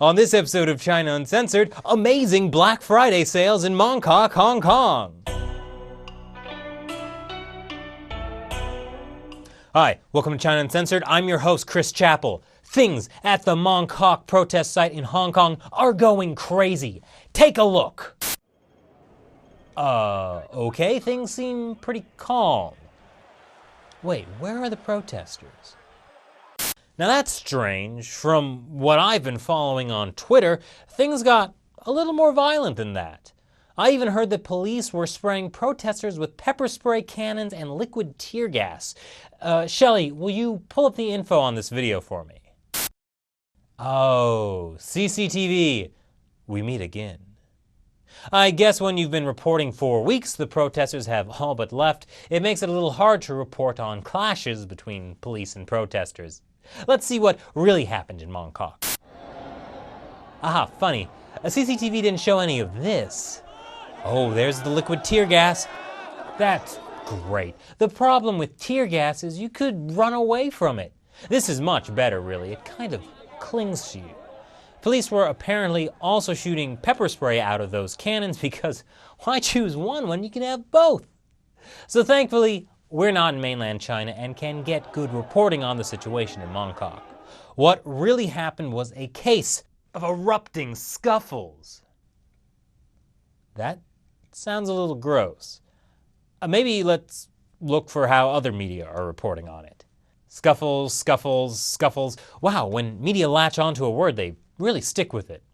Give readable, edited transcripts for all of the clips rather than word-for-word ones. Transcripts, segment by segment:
On this episode of China Uncensored, amazing Black Friday sales in Mong, Hong Kong. Hi, welcome to China Uncensored. I'm your host, Chris Chappell. Things at the Mong protest site in Hong Kong are going crazy. Take a look. Okay, things seem pretty calm. Wait, where are the protesters? Now that's strange. From what I've been following on Twitter, things got a little more violent than that. I even heard that police were spraying protesters with pepper spray cannons and liquid tear gas. Shelley, will you pull up the info on this video for me? Oh, CCTV. We meet again. I guess when you've been reporting for weeks the protesters have all but left, it makes it a little hard to report on clashes between police and protesters. Let's see what really happened in Mong. Aha, funny. CCTV didn't show any of this. Oh, there's the liquid tear gas. That's great. The problem with tear gas is you could run away from it. This is much better, really. It kind of clings to you. Police were apparently also shooting pepper spray out of those cannons because why choose one when you can have both? So thankfully, we're not in mainland China and can get good reporting on the situation in Mong. What really happened was a case of erupting scuffles. That sounds a little gross. Maybe let's look for how other media are reporting on it. Scuffles, scuffles, scuffles. Wow, when media latch onto a word, they really stick with it.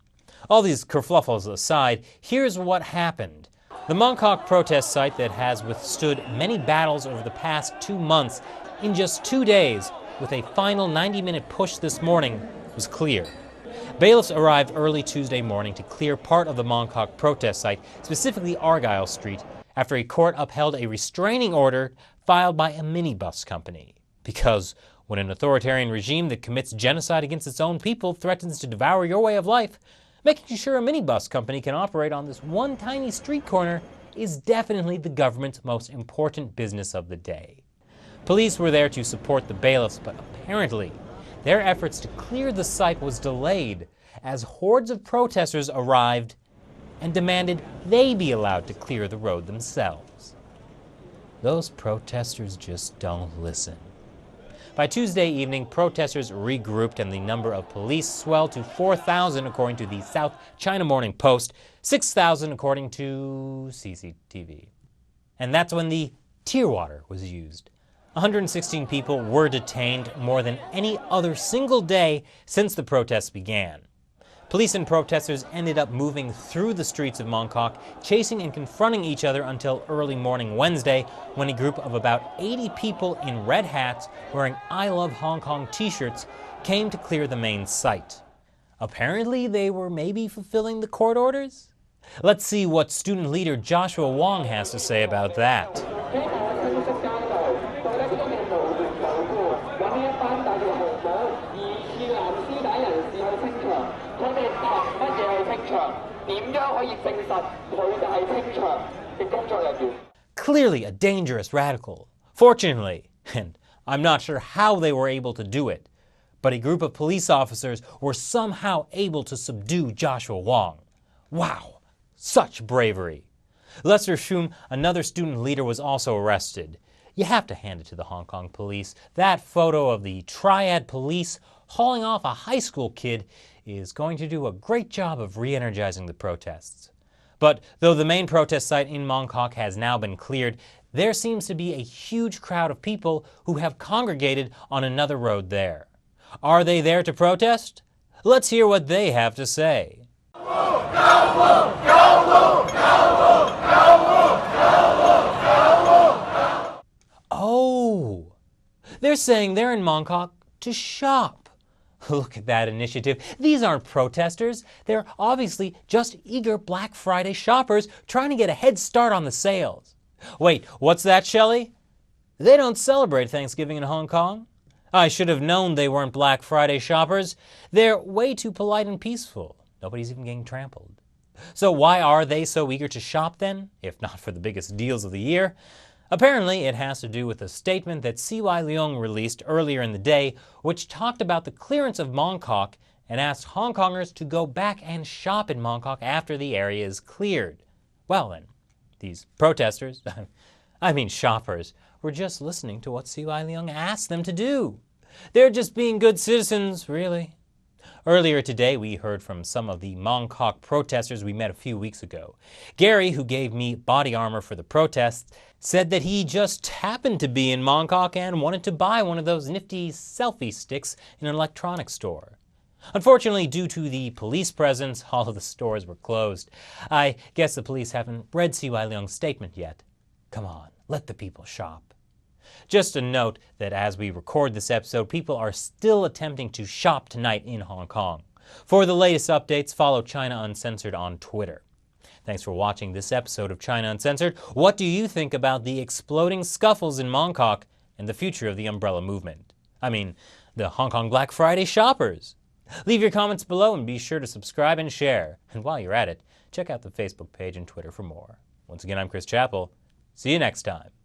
All these kerfluffles aside, here's what happened. The Mong protest site that has withstood many battles over the past 2 months, in just 2 days, with a final 90-minute push this morning, was clear. Bailiffs arrived early Tuesday morning to clear part of the Mong protest site, specifically Argyle Street, after a court upheld a restraining order filed by a minibus company. Because when an authoritarian regime that commits genocide against its own people threatens to devour your way of life, making sure a minibus company can operate on this one tiny street corner is definitely the government's most important business of the day. Police were there to support the bailiffs, but apparently their efforts to clear the site was delayed as hordes of protesters arrived and demanded they be allowed to clear the road themselves. Those protesters just don't listen. By Tuesday evening, protesters regrouped and the number of police swelled to 4,000 according to the South China Morning Post, 6,000 according to CCTV. And that's when the tear water was used. 116 people were detained, more than any other single day since the protests began. Police and protesters ended up moving through the streets of Mong, chasing and confronting each other until early morning Wednesday, when a group of about 80 people in red hats wearing I Love Hong Kong t-shirts came to clear the main site. Apparently, they were maybe fulfilling the court orders? Let's see what student leader Joshua Wong has to say about that. Clearly a dangerous radical. Fortunately, and I'm not sure how they were able to do it, but a group of police officers were somehow able to subdue Joshua Wong. Wow, such bravery. Lester Shum, another student leader, was also arrested. You have to hand it to the Hong Kong police. That photo of the Triad police hauling off a high school kid is going to do a great job of re-energizing the protests. But though the main protest site in Mong has now been cleared, there seems to be a huge crowd of people who have congregated on another road there. Are they there to protest? Let's hear what they have to say. Oh, they're saying they're in Mong to shop. Look at that initiative. These aren't protesters. They're obviously just eager Black Friday shoppers trying to get a head start on the sales. Wait, what's that, Shelley? They don't celebrate Thanksgiving in Hong Kong? I should have known they weren't Black Friday shoppers. They're way too polite and peaceful. Nobody's even getting trampled. So why are they so eager to shop then, if not for the biggest deals of the year? Apparently, it has to do with a statement that CY Leung released earlier in the day, which talked about the clearance of Mong and asked Hong Kongers to go back and shop in Mongkok after the area is cleared. Well then, these protesters, I mean shoppers, were just listening to what CY Leung asked them to do. They're just being good citizens, really. Earlier today, we heard from some of the Mongkok protesters we met a few weeks ago. Gary, who gave me body armor for the protests, said that he just happened to be in Mongkok and wanted to buy one of those nifty selfie sticks in an electronics store. Unfortunately, due to the police presence, all of the stores were closed. I guess the police haven't read CY Leung's statement yet. Come on, let the people shop. Just a note that as we record this episode, people are still attempting to shop tonight in Hong Kong. For the latest updates, follow China Uncensored on Twitter. Thanks for watching this episode of China Uncensored. What do you think about the exploding scuffles in Mongkok and the future of the umbrella movement? I mean, the Hong Kong Black Friday shoppers. Leave your comments below and be sure to subscribe and share. And while you're at it, check out the Facebook page and Twitter for more. Once again, I'm Chris Chappell. See you next time.